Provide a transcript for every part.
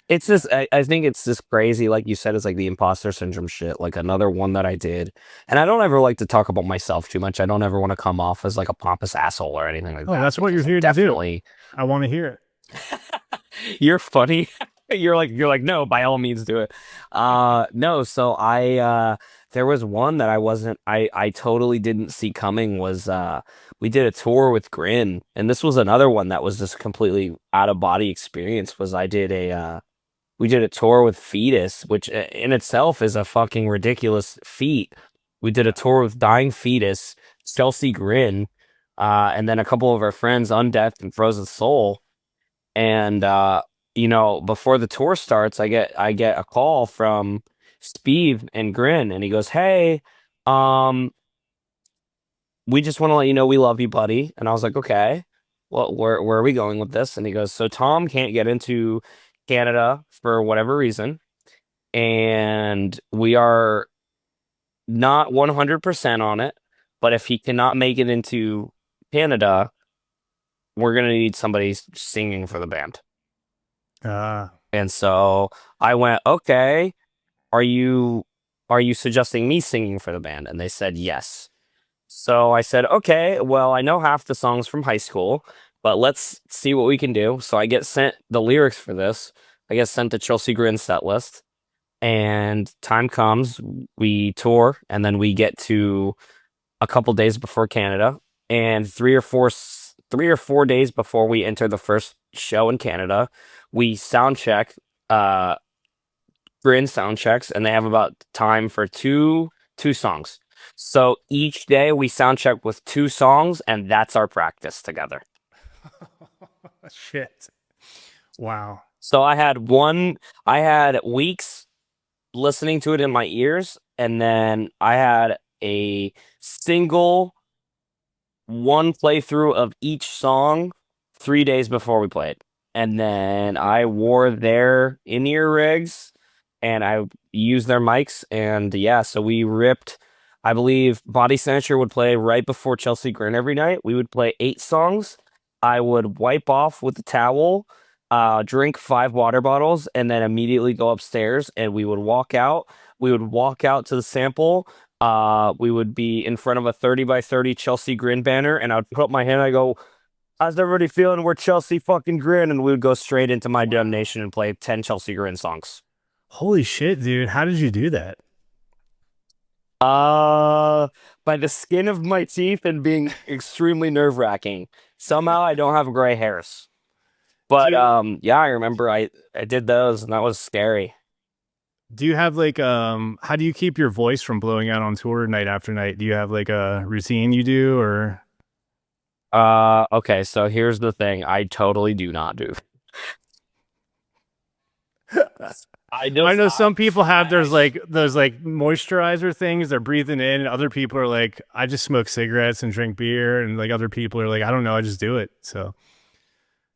It's just, I think it's just crazy. Like you said, it's like the imposter syndrome shit. Like another one that I did. And I don't ever like to talk about myself too much. I don't ever want to come off as like a pompous asshole or anything like Oh, that that's what you're because I'm here to do. definitely, I want to hear it. you're funny. You're like, no, by all means do it. No, so there was one that I totally didn't see coming was we did a tour with Grin, and this was another one that was just completely out of body experience was I did a we did a tour with Fetus, which in itself is a fucking ridiculous feat. We did a Yeah. tour with Dying Fetus, Chelsea Grin, and then a couple of our friends, Undeath and Frozen Soul. And before the tour starts, I get a call from Steve and Grin, and he goes, "Hey, um, we just want to let you know we love you, buddy." And I was like, "Okay, well, where are we going with this?" And he goes, "So Tom can't get into Canada for whatever reason, and we are not 100% on it, but if he cannot make it into Canada, we're gonna need somebody singing for the band." Uh, And so I went, "Okay, are you are you suggesting me singing for the band?" And they said yes. So I said, "Okay, well, I know half the songs from high school, but let's see what we can do." So I get sent the lyrics for this. I get sent the Chelsea Grin set list, and time comes, we tour, and then we get to a couple days before Canada, and 3 or 4 days before we enter the first show in Canada, we sound check. Grin sound checks, and they have about time for two songs. So each day we sound check with two songs, and that's our practice together. shit. Wow. So I had weeks listening to it in my ears, and then I had a single one playthrough of each song 3 days before we played. And then I wore their in-ear rigs and I used their mics. And yeah, so we ripped, I believe Bodysnatcher would play right before Chelsea Grin every night. We would play 8 songs. I would wipe off with a towel, drink 5 water bottles, and then immediately go upstairs and we would walk out. We would walk out to the sample, we would be in front of a 30 by 30 Chelsea Grin banner, and I would put up my hand. I go, "How's everybody feeling? We're Chelsea fucking Grin," and we would go straight into my Wow. damnation and play 10 Chelsea Grin songs. Holy shit, dude. How did you do that? Uh, by the skin of my teeth and being extremely nerve wracking. Somehow I don't have gray hairs, but Dude, yeah, I remember I did those, and that was scary. do you have like how do you keep your voice from blowing out on tour night after night? Do you have like a routine you do or Okay, so here's the thing. I totally do not do. I I just know some people have there's like those like moisturizer things they're breathing in, and other people are like, I just smoke cigarettes and drink beer, and like other people are like, I don't know, I just do it. So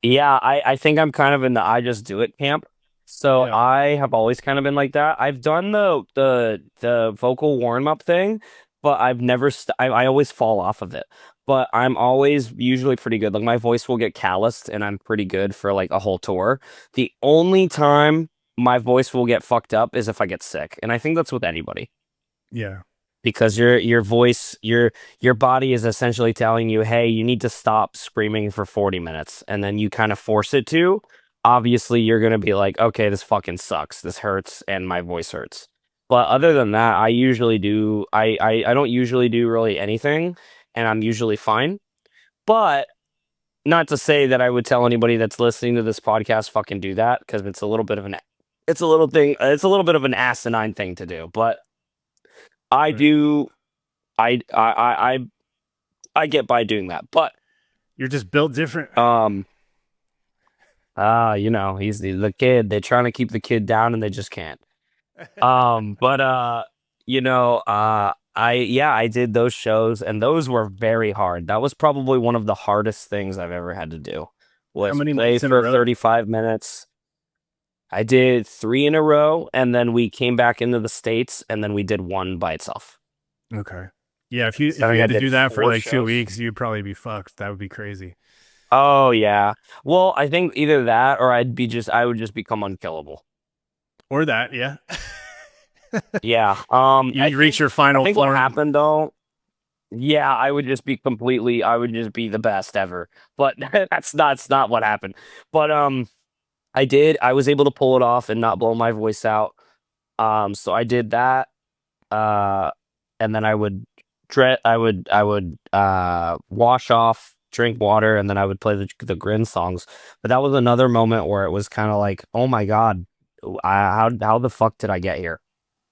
Yeah, I think I'm kind of in the I just do it camp. So yeah. I have always kind of been like that. I've done the vocal warm up thing, but I've never I always fall off of it. But I'm always usually pretty good. Like my voice will get calloused and I'm pretty good for like a whole tour. The only time my voice will get fucked up is if I get sick. And I think that's with anybody Yeah. because your voice your body is essentially telling you, hey, you need to stop screaming for 40 minutes, and then you kind of force it to. Obviously you're going to be like, okay, this fucking sucks, this hurts, and my voice hurts. But other than that, I don't usually do really anything, and I'm usually fine. But not to say that I would tell anybody that's listening to this podcast fucking do that, because it's a little bit of an asinine thing to do. But I Right. do I get by doing that. But You're just built different. um he's the kid. They're trying to keep the kid down and they just can't. But I did those shows and those were very hard. That was probably one of the hardest things I've ever had to do. How Was many play nights in a for row? 35 minutes. I did 3 in a row and then we came back into the States and then we did one by itself. Okay. Yeah, So if I you think I had to did do that for four like two shows. weeks, you'd probably be fucked. That would be crazy. Oh yeah. Well, I think either that or I would just become unkillable. Or that, yeah. Yeah. You reach your I final think what form. happened though, yeah, I would just be the best ever. But that's not what happened. But I was able to pull it off and not blow my voice out. So I did that. Uh and then I would wash off, drink water, and then I would play the Grin songs. But that was another moment where it was kind of like, oh my God, how the fuck did I get here?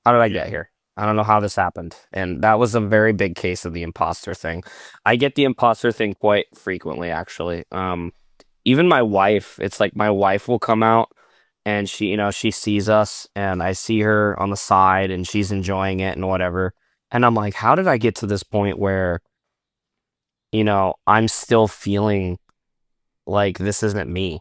How did I Yeah. get here? I don't know how this happened. And that was a very big case of the imposter thing. I get the imposter thing quite frequently, actually. Even my wife, it's like my wife will come out and she sees us and I see her on the side and she's enjoying it and whatever. And I'm like, how did I get to this point where, I'm still feeling like this isn't me?